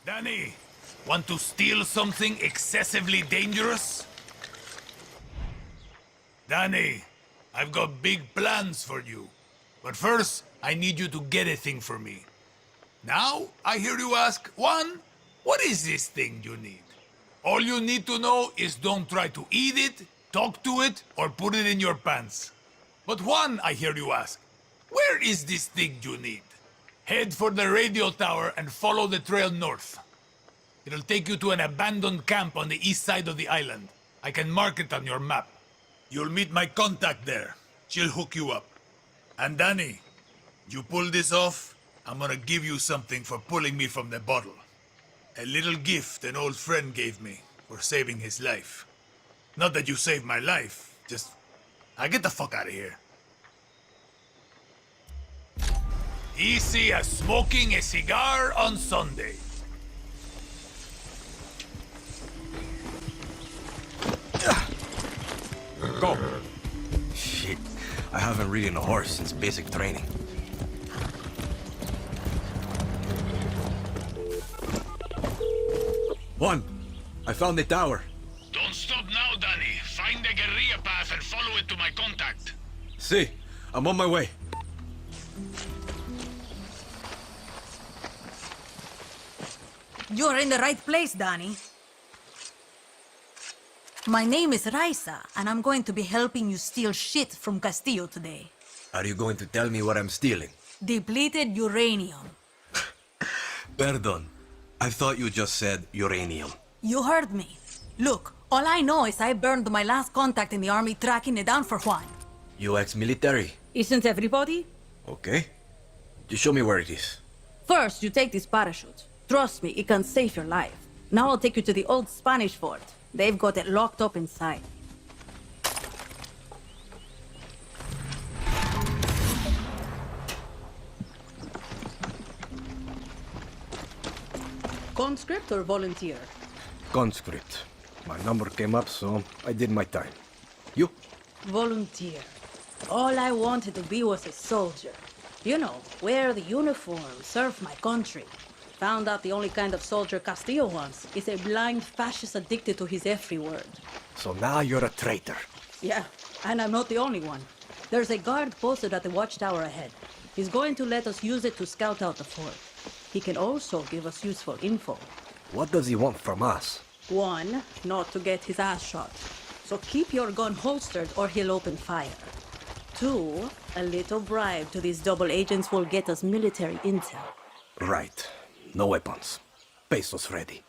Danny, want to steal something excessively dangerous? Danny, I've got big plans for you. But first, I need you to get a thing for me. Now, I hear you ask, Juan, what is this thing you need? All you need to know is don't try to eat it, talk to it, or put it in your pants. But Juan, I hear you ask, where is this thing you need? Head for the radio tower and follow the trail north. It'll take you to an abandoned camp on the east side of the island. I can mark it on your map. You'll meet my contact there. She'll hook you up. And Danny, you pull this off, I'm gonna give you something for pulling me from the bottle. A little gift an old friend gave me for saving his life. Not that you saved my life, just... get the fuck out of here. Easy as smoking a cigar on Sunday. Go. Shit, I haven't ridden a horse since basic training. Juan, I found the tower. Don't stop now, Danny. Find the guerrilla path and follow it to my contact. See, I'm on my way. You're in the right place, Danny. My name is Raisa, and I'm going to be helping you steal shit from Castillo today. Are you going to tell me what I'm stealing? Depleted uranium. Pardon. I thought you just said uranium. You heard me. Look, all I know is I burned my last contact in the army tracking it down for Juan. You ex-military? Isn't everybody? Okay. Just show me where it is. First, you take this parachute. Trust me, it can save your life. Now I'll take you to the old Spanish fort. They've got it locked up inside. Conscript or volunteer? Conscript. My number came up, so I did my time. You? Volunteer. All I wanted to be was a soldier. You know, wear the uniform, serve my country. Found out the only kind of soldier Castillo wants is a blind fascist addicted to his every word. So now you're a traitor. Yeah, and I'm not the only one. There's a guard posted at the watchtower ahead. He's going to let us use it to scout out the fort. He can also give us useful info. What does he want from us? One, not to get his ass shot. So keep your gun holstered or he'll open fire. Two, a little bribe to these double agents will get us military intel. Right. No weapons. Pesos ready.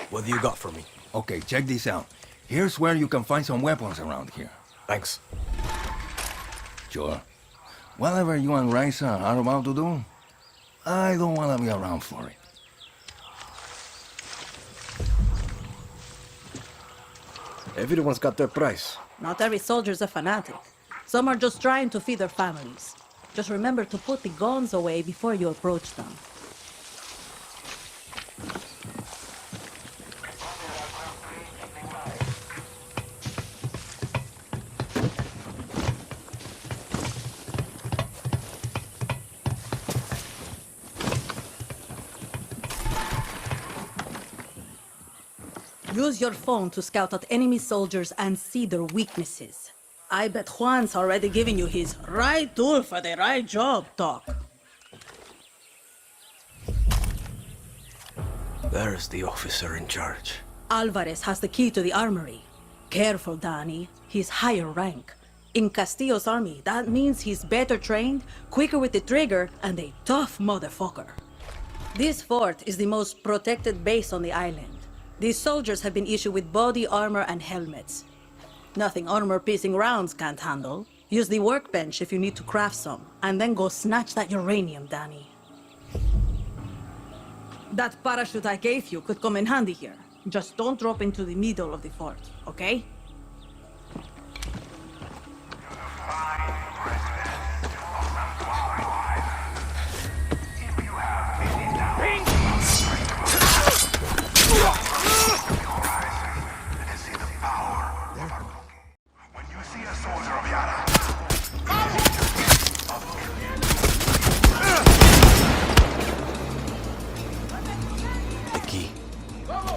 What do you got for me? Okay, check this out. Here's where you can find some weapons around here. Thanks. Sure. Whatever you and Raisa are about to do, I don't want to be around for it. Everyone's got their price. Not every soldier's a fanatic. Some are just trying to feed their families. Just remember to put the guns away before you approach them. Use your phone to scout out enemy soldiers and see their weaknesses. I bet Juan's already giving you his right tool for the right job talk. There's the officer in charge. Alvarez has the key to the armory. Careful, Danny. He's higher rank. In Castillo's army, that means he's better trained, quicker with the trigger, and a tough motherfucker. This fort is the most protected base on the island. These soldiers have been issued with body armor and helmets. Nothing armor-piercing rounds can't handle. Use the workbench if you need to craft some, and then go snatch that uranium, Danny. That parachute I gave you could come in handy here. Just don't drop into the middle of the fort, okay?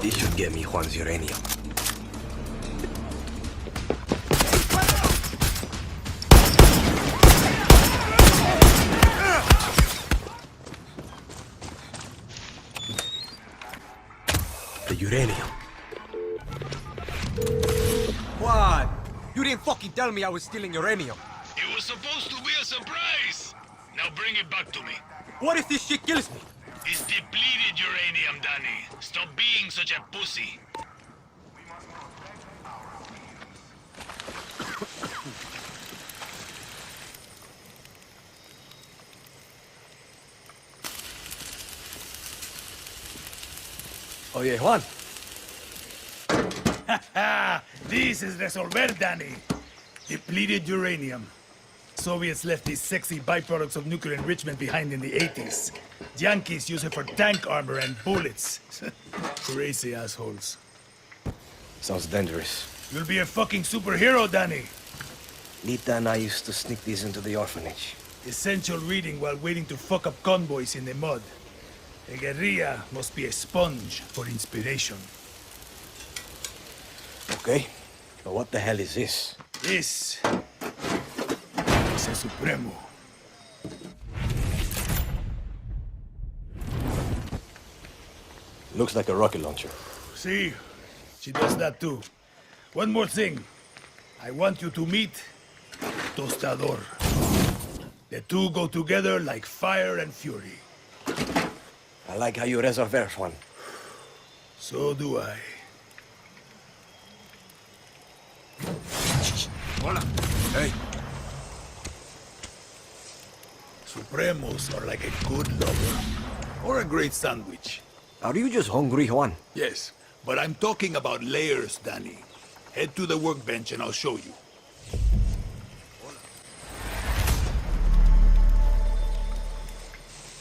This should get me Juan's uranium. The uranium. Juan! You didn't fucking tell me I was stealing uranium. It was supposed to be a surprise. Now bring it back to me. What if this shit kills me? It's depleted uranium, Danny. Stop being such a pussy. Oye, Juan. This is Resolver, Danny. Depleted uranium. Soviets left these sexy byproducts of nuclear enrichment behind in the 80s. Yankees use it for tank armor and bullets. Crazy assholes. Sounds dangerous. You'll be a fucking superhero, Danny. Lita and I used to sneak these into the orphanage. Essential reading while waiting to fuck up convoys in the mud. A guerrilla must be a sponge for inspiration. Okay, but what the hell is this? This is a Supremo. Looks like a rocket launcher. See, she does that too. One more thing. I want you to meet Tostador. The two go together like fire and fury. I like how you resolver, Juan. So do I. Hola. Hey. Supremos are like a good lover. Or a great sandwich. Are you just hungry, Juan? Yes, but I'm talking about layers, Danny. Head to the workbench and I'll show you.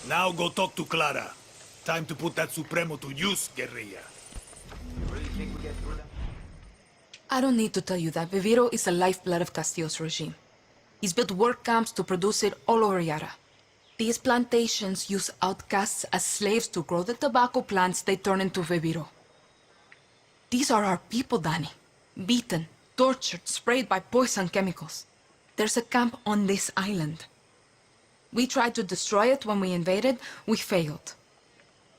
Now go talk to Clara. Time to put that Supremo to use, guerrilla. I don't need to tell you that Viviro is the lifeblood of Castillo's regime. He's built work camps to produce it all over Yara. These plantations use outcasts as slaves to grow the tobacco plants they turn into Viviro. These are our people, Danny. Beaten, tortured, sprayed by poison chemicals. There's a camp on this island. We tried to destroy it when we invaded. We failed.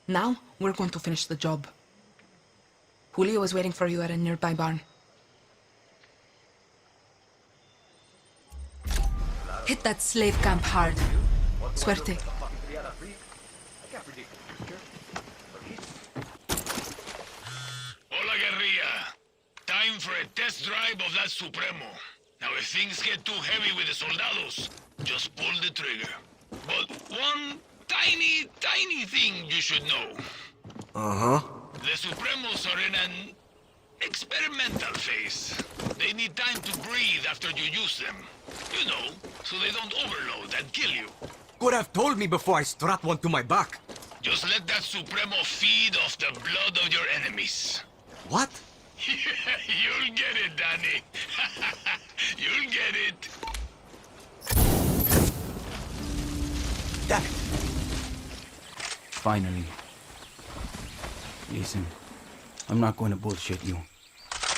Now, we're going to finish the job. Julio is waiting for you at a nearby barn. Hit that slave camp hard. Suerte. Hola, guerrilla. Time for a test drive of that Supremo. Now, if things get too heavy with the soldados, just pull the trigger. But one tiny, tiny thing you should know. Uh-huh. The Supremos are in an experimental phase. They need time to breathe after you use them. You know, so they don't overload and kill you. Could have told me before I strap one to my back. Just let that Supremo feed off the blood of your enemies. What? You'll get it, Danny. You'll get it. Damn it. Finally. Listen, I'm not going to bullshit you.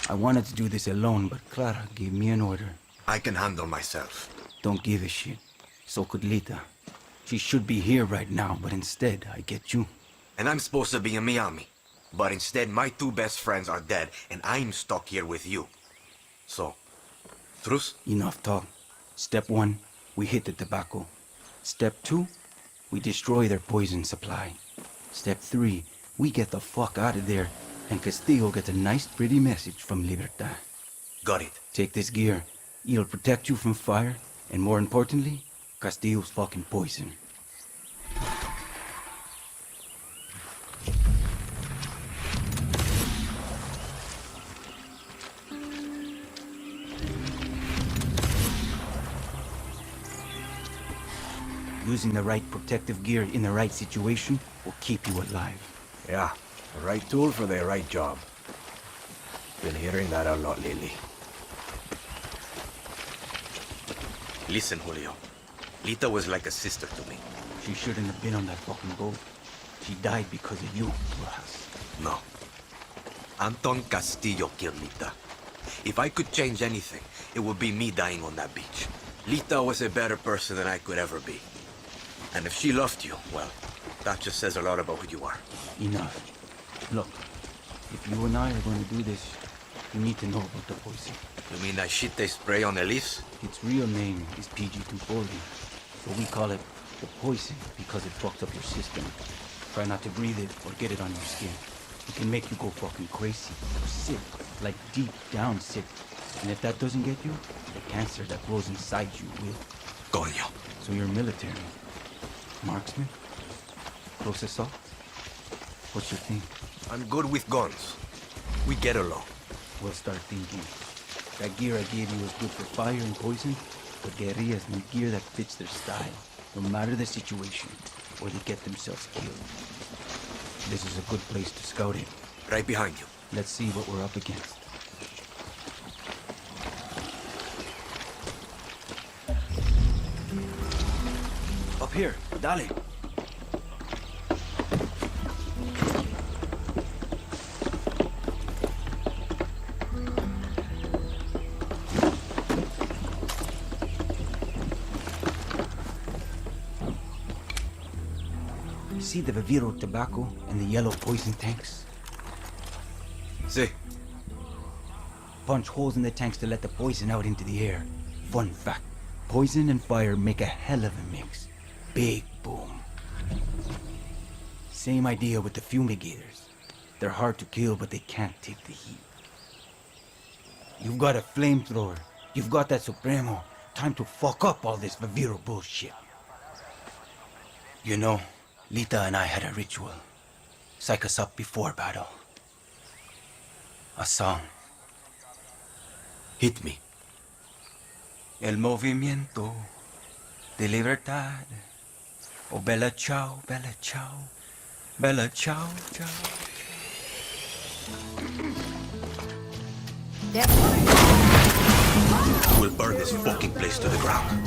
I wanted to do this alone, but Clara gave me an order. I can handle myself. Don't give a shit. So could Lita. She should be here right now, but instead, I get you. And I'm supposed to be in Miami. But instead, my two best friends are dead, and I'm stuck here with you. So, truce? Enough talk. Step 1, we hit the tobacco. Step 2, we destroy their poison supply. Step 3, we get the fuck out of there, and Castillo gets a nice pretty message from Libertad. Got it. Take this gear. It'll protect you from fire, and more importantly, Castillo's fucking poison. Using the right protective gear in the right situation will keep you alive. Yeah, the right tool for the right job. Been hearing that a lot lately. Listen, Julio. Lita was like a sister to me. She shouldn't have been on that fucking boat. She died because of you, Rojas. No. Anton Castillo killed Lita. If I could change anything, it would be me dying on that beach. Lita was a better person than I could ever be. And if she loved you, well, that just says a lot about who you are. Enough. Look, if you and I are going to do this, you need to know about the poison. You mean that shit they spray on Elise? Its real name is PG-240, but we call it the poison because it fucks up your system. Try not to breathe it or get it on your skin. It can make you go fucking crazy or sick, like deep down sick. And if that doesn't get you, the cancer that grows inside you will. Coño. So you're military. Marksman? Close assault? What's your thing? I'm good with guns. We get along. We'll start thinking. That gear I gave you is good for fire and poison, but guerrillas need gear that fits their style, no matter the situation, or they get themselves killed. This is a good place to scout it. Right behind you. Let's see what we're up against. Up here, dale. See the Viviro tobacco and the yellow poison tanks? See. Punch holes in the tanks to let the poison out into the air. Fun fact, poison and fire make a hell of a mix. Big boom. Same idea with the fumigators. They're hard to kill, but they can't take the heat. You've got a flamethrower. You've got that Supremo. Time to fuck up all this Viviro bullshit. You know, Lita and I had a ritual. Psych us up before battle. A song. Hit me. El movimiento de libertad. Oh, bella ciao, bella ciao. Bella ciao, ciao. We'll burn this fucking place to the ground.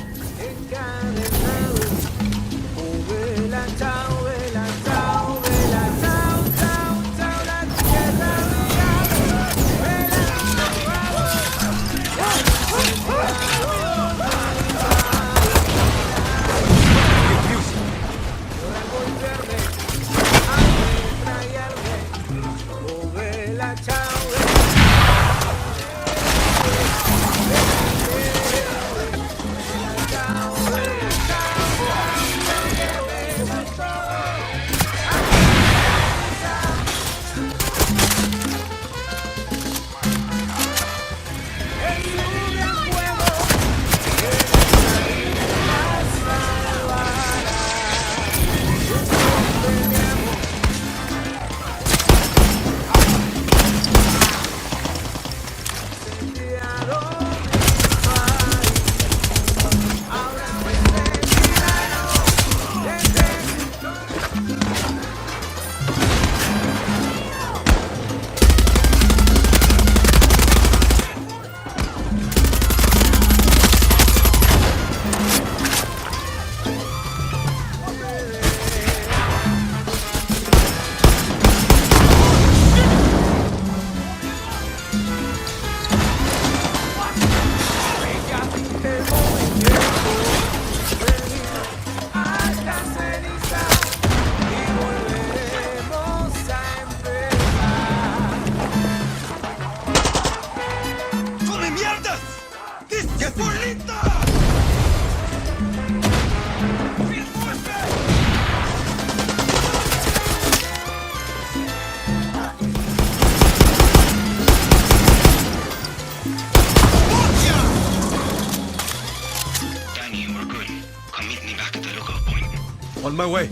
On my way.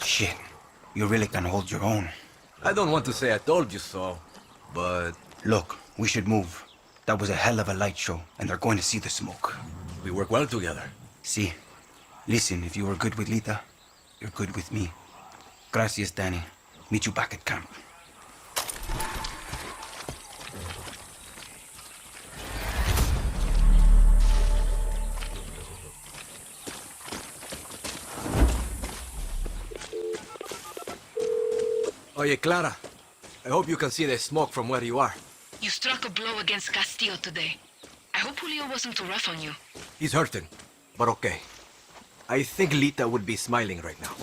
Shit, you really can hold your own. I don't want to say I told you so, but Look, we should move. That was a hell of a light show, and they're going to see the smoke. we work well together. See, listen, if you were good with Lita, you're good with me. Gracias, Danny. Meet you back at camp. Oye, Clara. I hope you can see the smoke from where you are. You struck a blow against Castillo today. I hope Julio wasn't too rough on you. He's hurting, but okay. I think Lita would be smiling right now.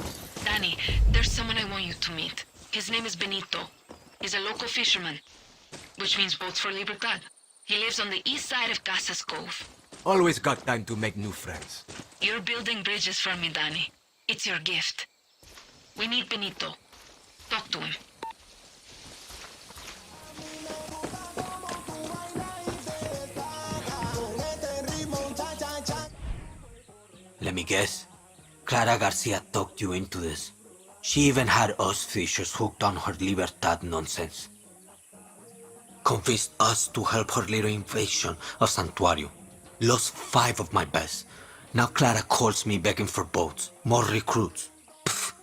Danny, there's someone I want you to meet. His name is Benito. He's a local fisherman, which means boats for Libertad. He lives on the east side of Casas Cove. Always got time to make new friends. You're building bridges for me, Danny. It's your gift. We need Benito. Talk to him. Let me guess. Clara Garcia talked you into this. She even had us fishers hooked on her Libertad nonsense. Convinced us to help her little invasion of Santuario. Lost 5 of my best. Now Clara calls me begging for boats, more recruits. Pfft.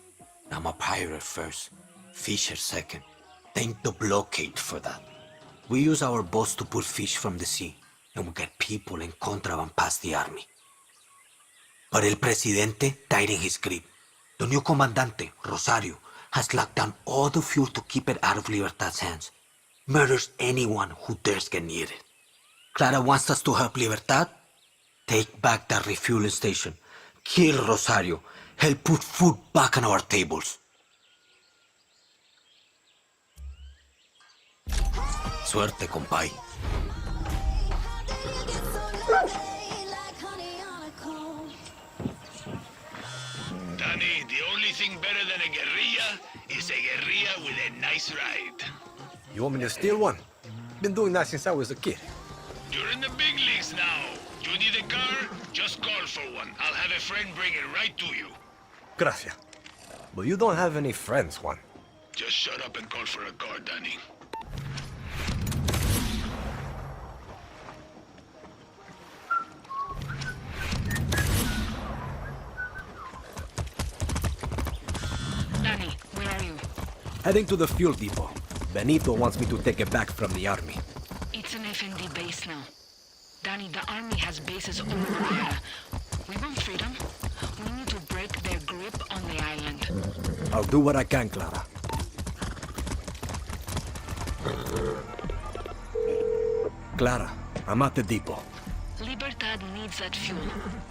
I'm a pirate first, fisher second. Thank the blockade for that. We use our boats to pull fish from the sea, and we get people and contraband past the army. But El Presidente died in his grip. The new Comandante, Rosario, has locked down all the fuel to keep it out of Libertad's hands. Murders anyone who dares get near it. Clara wants us to help Libertad? Take back that refueling station. Kill Rosario. Help put food back on our tables. Suerte, compay. Danny, the only thing better than a guerrilla is a guerrilla with a nice ride. You want me to steal one? Been doing that since I was a kid. You're in the big leagues now. You need a car? Just call for one. I'll have a friend bring it right to you. Gracias. But you don't have any friends, Juan. Just shut up and call for a car, Danny. Danny, where are you? Heading to the fuel depot. Benito wants me to take it back from the army. It's an FND base now. Danny, the army has bases all over here. We want freedom. We need to break their grip on the island. I'll do what I can, Clara. Clara, I'm at the depot. Libertad needs that fuel.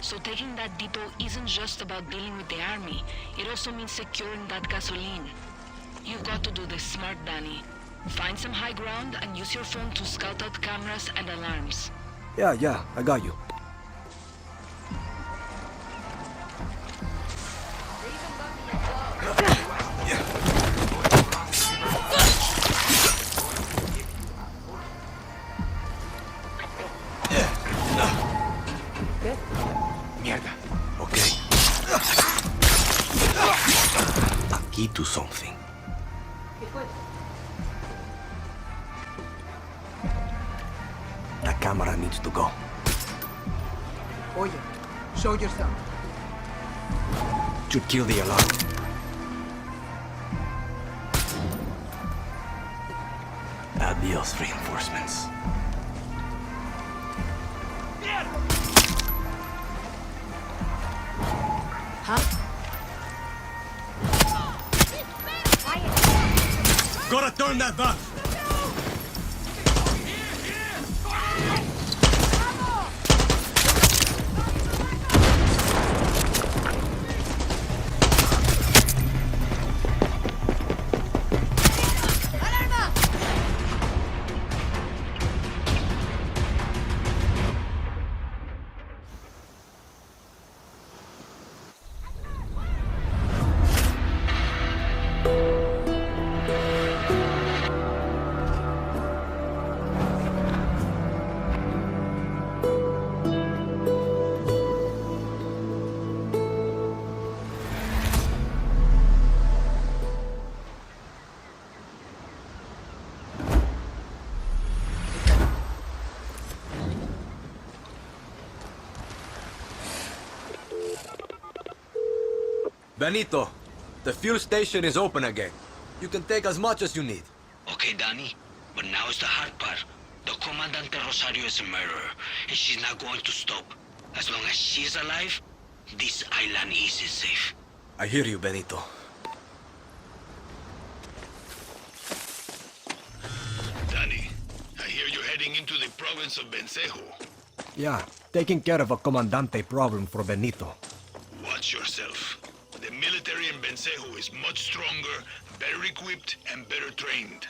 So taking that depot isn't just about dealing with the army. It also means securing that gasoline. You've got to do this smart, Danny. Find some high ground and use your phone to scout out cameras and alarms. Yeah, I got you. Mierda. Okay. Aquí do something. That camera needs to go. Oye, show yourself. Should kill the alarm. Adios, reinforcements. Gotta turn that back! Benito, the fuel station is open again. You can take as much as you need. Okay, Danny, but now is the hard part. The Comandante Rosario is a murderer, and she's not going to stop. As long as she's alive, this island isn't safe. I hear you, Benito. province of Vencejo. Yeah, taking care of a comandante problem for Benito. Watch yourself. The military in Vencejo is much stronger, better equipped, and better trained.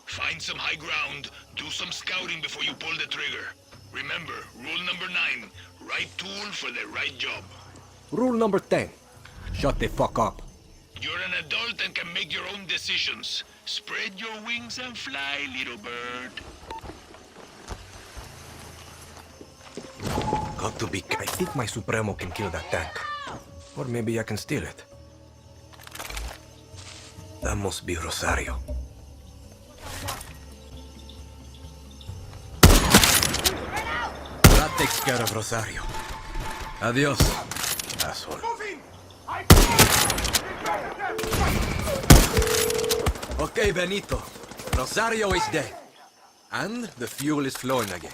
Find some high ground, do some scouting before you pull the trigger. Remember, rule number 9, right tool for the right job. Rule number 10. Shut the fuck up. You're an adult and can make your own decisions. Spread your wings and fly, little bird. Got to be... I think my Supremo can kill that tank. Or maybe I can steal it. That must be Rosario. That takes care of Rosario. Adios, asshole. Okay, Benito. Rosario is dead. And the fuel is flowing again.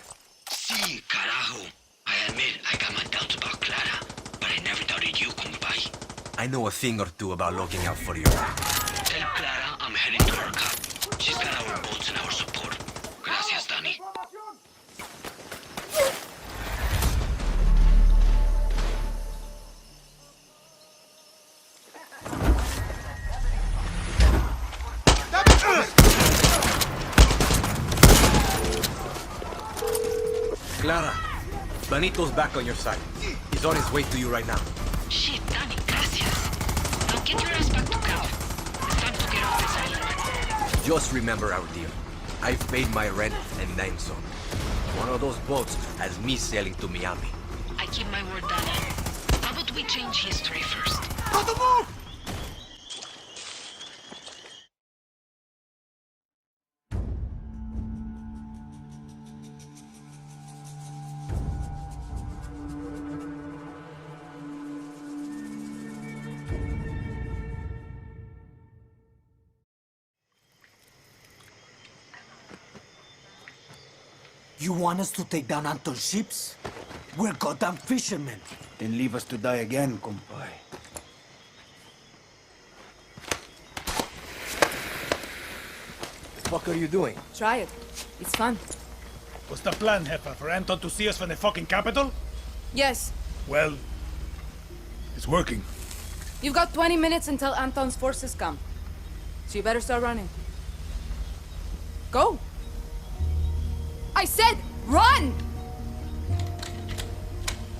Sí, carajo. I admit I got my doubts about Clara, but I never doubted you, compay. I know a thing or two about looking out for you. Tell Clara I'm heading to her camp. She's got our boats and our support. Gracias, Danny. Clara, Benito's back on your side. He's on his way to you right now. Shit, Danny, gracias. Now get your ass back to camp. It's time to get off this island. Just remember our deal. I've paid my rent and then some. One of those boats has me sailing to Miami. I keep my word, Danny. How about we change history first? On the move! You want us to take down Anton's ships? We're goddamn fishermen. Then leave us to die again, compay. The fuck are you doing? Try it. It's fun. What's the plan, Jefa? For Anton to see us from the fucking capital? Yes, Well, it's working. you've got 20 minutes until Anton's forces come. So you better start running. Go! I said, run!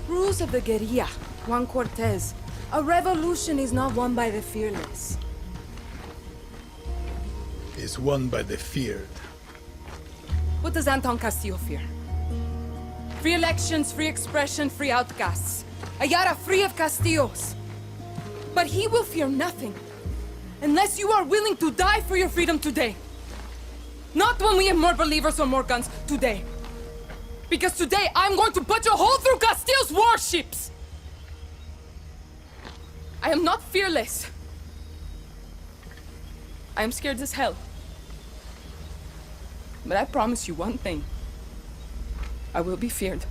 Rules of the guerrilla, Juan Cortez. A revolution is not won by the fearless. It's won by the feared. What does Anton Castillo fear? Free elections, free expression, free outcasts. Ayala free of Castillos. But he will fear nothing. Unless you are willing to die for your freedom today. Not when we have more believers or more guns, today. Because today I'm going to put a hole through Castillo's warships! I am not fearless. I am scared as hell. But I promise you one thing. I will be feared.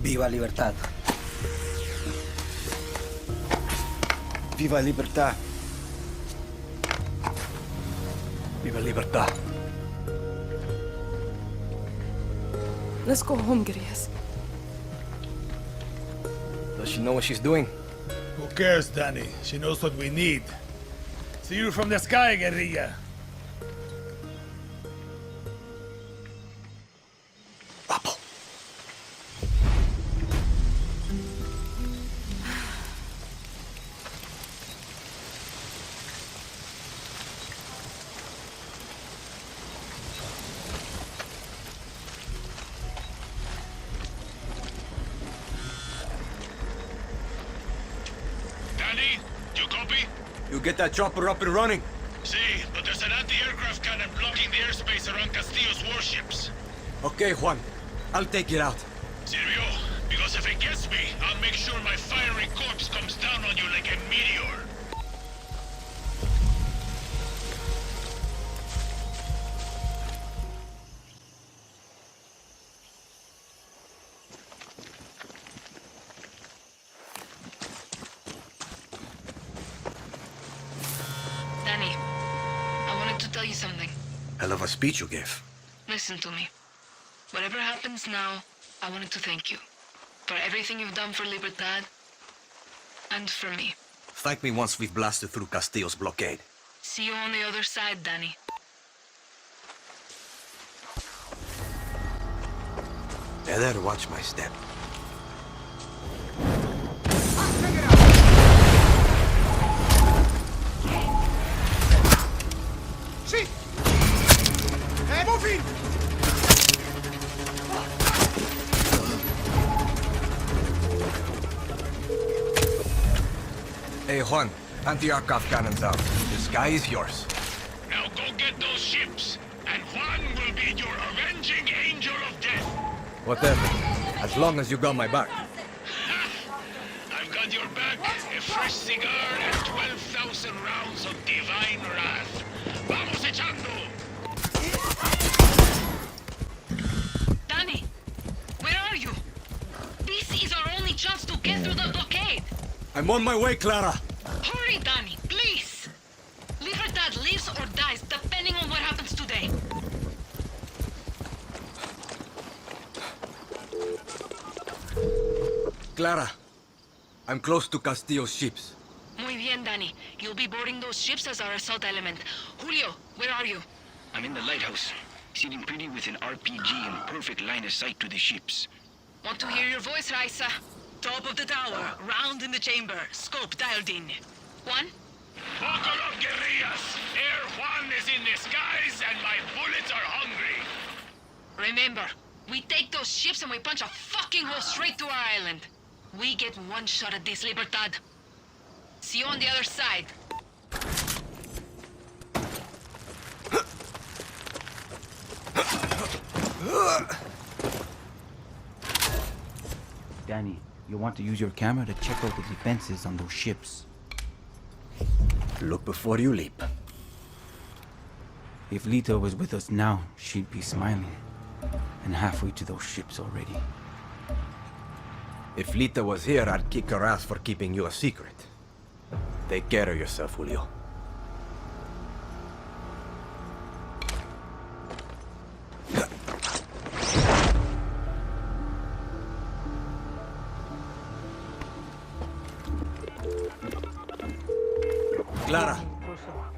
Viva Libertad. Viva Libertad. Viva Libertad. Let's go home, guerrillas. Does she know what she's doing? Who cares, Danny? She knows what we need. See you from the sky, guerrilla. Rapo. Danny, you copy? You get that chopper up and running. See, but there's an anti-aircraft cannon blocking the airspace around Castillo's warships. Okay, Juan. I'll take it out. Silvio, because if it gets me, I'll make sure my fiery corpse comes down on you like a meteor. Danny, I wanted to tell you something. Hell of a speech you gave. Listen to me. Whatever happens now, I wanted to thank you. For everything you've done for Libertad, and for me. Thank me once we've blasted through Castillo's blockade. See you on the other side, Danny. Better watch my step. Shit! Hey, move in! Hey, Juan. Anti-aircraft cannons out. The sky is yours. Now go get those ships, and Juan will be your avenging angel of death. Whatever. As long as you got my back. I've got your back, a fresh cigar, and 12,000 rounds of divine wrath. Vamos echando! Danny, where are you? This is our only chance to get through the blockade. I'm on my way, Clara. Hurry, Danny, please. Libertad lives or dies depending on what happens today. Clara, I'm close to Castillo's ships. Muy bien, Danny. You'll be boarding those ships as our assault element. Julio, where are you? I'm in the lighthouse, sitting pretty with an RPG in perfect line of sight to the ships. Want to hear your voice, Raisa? Top of the tower, round in the chamber, scope dialed in. Juan? Buckle up, guerrillas! Air Juan is in the skies, and my bullets are hungry! Remember, we take those ships and we punch a fucking hole straight to our island. We get one shot at this, Libertad. See you on the other side. Danny, you'll want to use your camera to check out the defenses on those ships. Look before you leap. If Lita was with us now, she'd be smiling. And halfway to those ships already. If Lita was here, I'd kick her ass for keeping you a secret. Take care of yourself, Julio. Clara,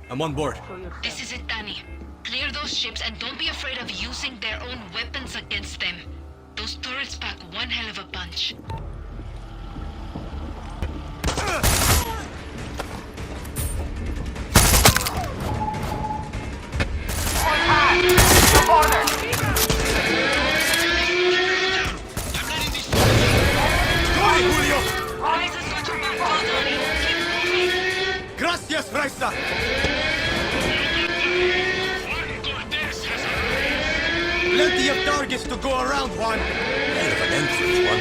I'm on board. This is it, Danny. Clear those ships and don't be afraid of using their own weapons against them. Those turrets pack one hell of a punch. Raisa's got your back, well, Danny. Keep moving. Gracias, Raisa! Plenty of targets to go around, Juan. Hell of an entrance, Juan.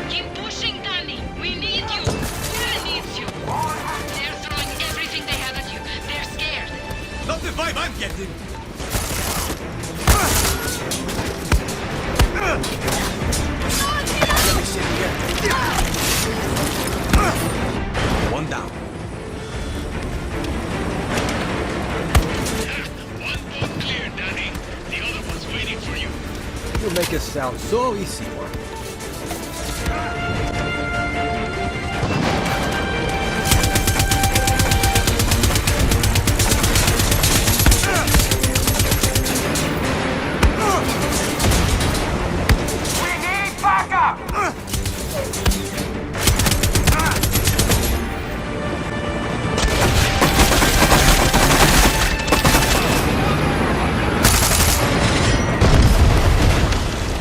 Keep pushing, Danny. We need you. Juan needs you. They're throwing everything they have at you. They're scared. Not the vibe I'm getting. One down. One boat clear, Danny. The other one's waiting for you. You make it sound so easy, Juan.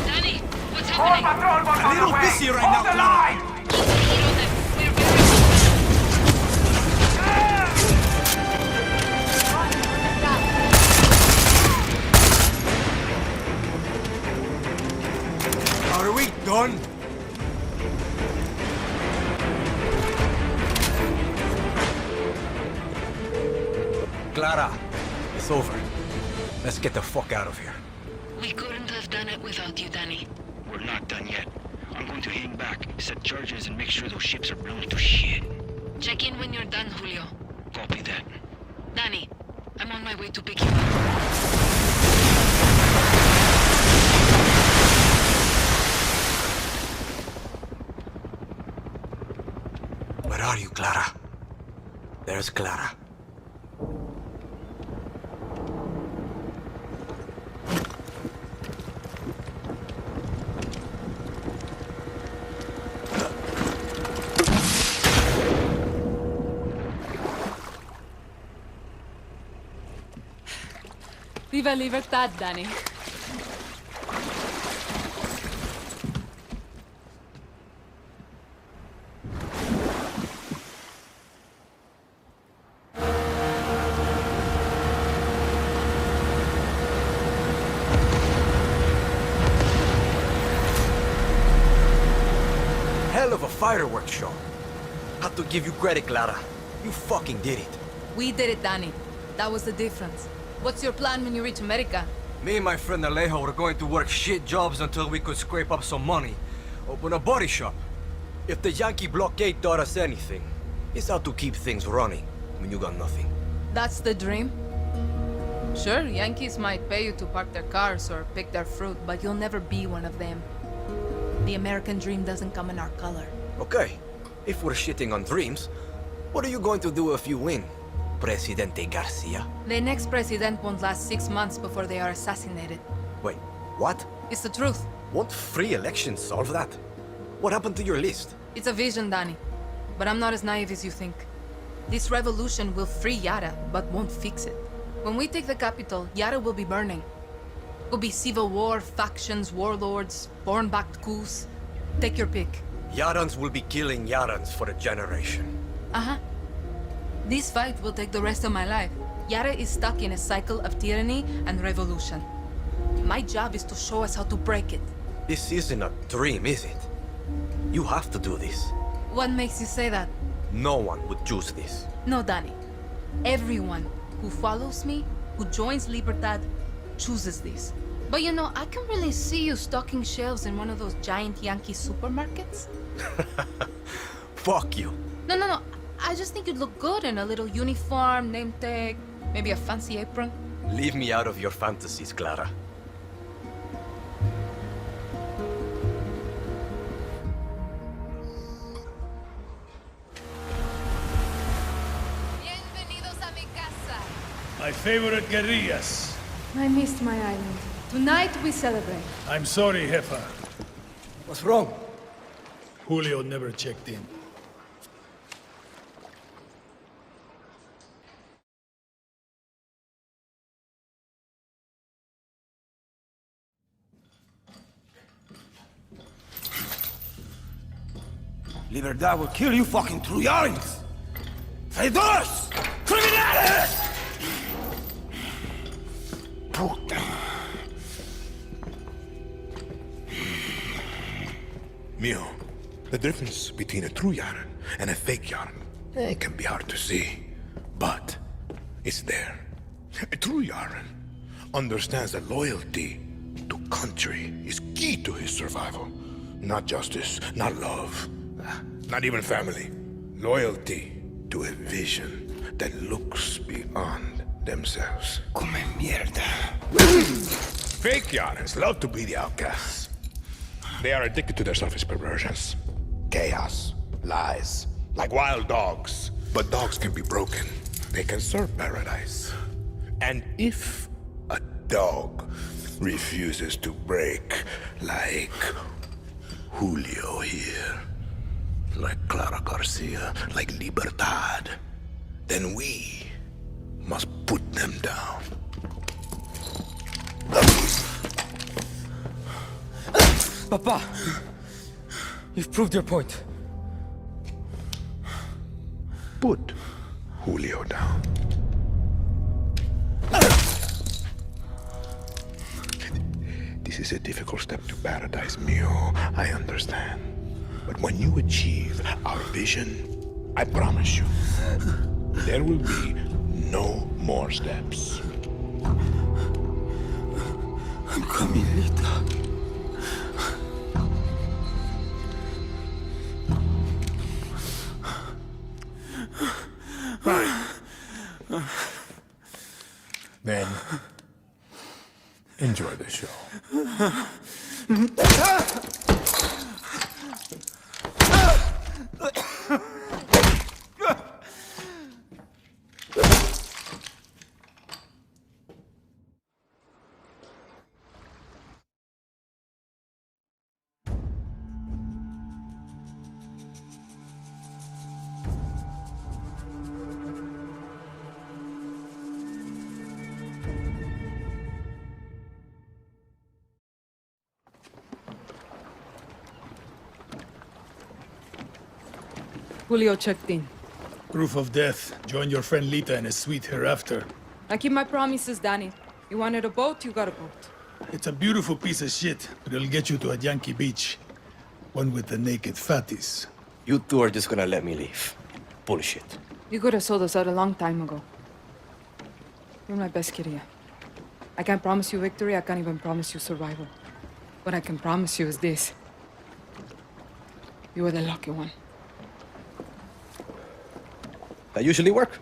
Danny, what's happening? A little busy right now, Clara. Keep the heat on them. We're very Are we done? Clara, it's over. Let's get the fuck out of here. We couldn't have have done it without you, Danny. We're not done yet. I'm going to hang back, set charges, and make sure those ships are blown to shit. Check in when you're done, Julio. Copy that. Danny, I'm on my way to pick you up. Where are you, Clara? There's Clara. Viva Libertad, Danny. Hell of a fireworks show. Have to give you credit, Clara. You fucking did it. We did it, Danny. That was the difference. What's your plan when you reach America? Me and my friend Alejo were going to work shit jobs until we could scrape up some money. Open a body shop. If the Yankee blockade taught us anything, it's how to keep things running when you got nothing. That's the dream? Sure, Yankees might pay you to park their cars or pick their fruit, but you'll never be one of them. The American dream doesn't come in our color. Okay, if we're shitting on dreams, what are you going to do if you win, Presidente Garcia? The next president won't last 6 months before they are assassinated. Wait, what? It's the truth. Won't free elections solve that? What happened to your list? It's a vision, Danny. But I'm not as naive as you think. This revolution will free Yara, but won't fix it. When we take the capital, Yara will be burning. Will be civil war, factions, warlords, foreign-backed coups. Take your pick. Yarans will be killing Yarans for a generation. Uh-huh. This fight will take the rest of my life. Yara is stuck in a cycle of tyranny and revolution. My job is to show us how to break it. This isn't a dream, is it? You have to do this. What makes you say that? No one would choose this. No, Danny. Everyone who follows me, who joins Libertad, chooses this. But you know, I can really see you stocking shelves in one of those giant Yankee supermarkets. Fuck you. No. I just think you'd look good in a little uniform, name tag, maybe a fancy apron. Leave me out of your fantasies, Clara. Bienvenidos a mi casa. My favorite guerrillas. I missed my island. Tonight we celebrate. I'm sorry, Jefa. What's wrong? Julio never checked in. Libertad will kill you fucking Trujans! Traidores! Criminales! Puta. Mio, the difference between a true Yaran and a fake Yaran, it can be hard to see, but it's there. A true Yaran understands that loyalty to country is key to his survival. Not justice, not love, not even family. Loyalty to a vision that looks beyond themselves. Come mierda. Fake Yarans love to be the outcasts. They are addicted to their selfish perversions. Chaos, lies, like wild dogs. But dogs can be broken. They can serve paradise. And if a dog refuses to break, like Julio here, like Clara Garcia, like Libertad, then we must put them down. Papa, you've proved your point. Put Julio down. This is a difficult step to paradise, Mio. I understand. But when you achieve our vision, I promise you, there will be no more steps. I'm coming, Lita. Fine. Then, enjoy the show. Julio checked in. Proof of death. Join your friend Lita in a suite hereafter. I keep my promises, Danny. You wanted a boat, you got a boat. It's a beautiful piece of shit, but it'll get you to a Yankee beach. One with the naked fatties. You two are just gonna let me leave. Bullshit. You could have sold us out a long time ago. You're my best kid here. I can't promise you victory, I can't even promise you survival. What I can promise you is this. You are the lucky one. That usually work?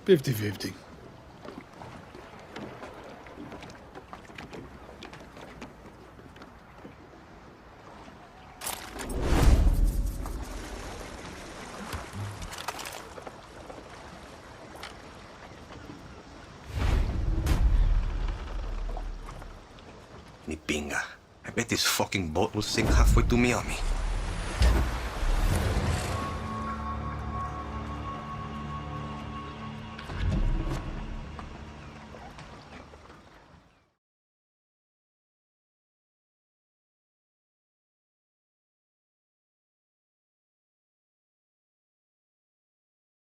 50-50. Ni pinga. I bet this fucking boat will sink halfway to Miami.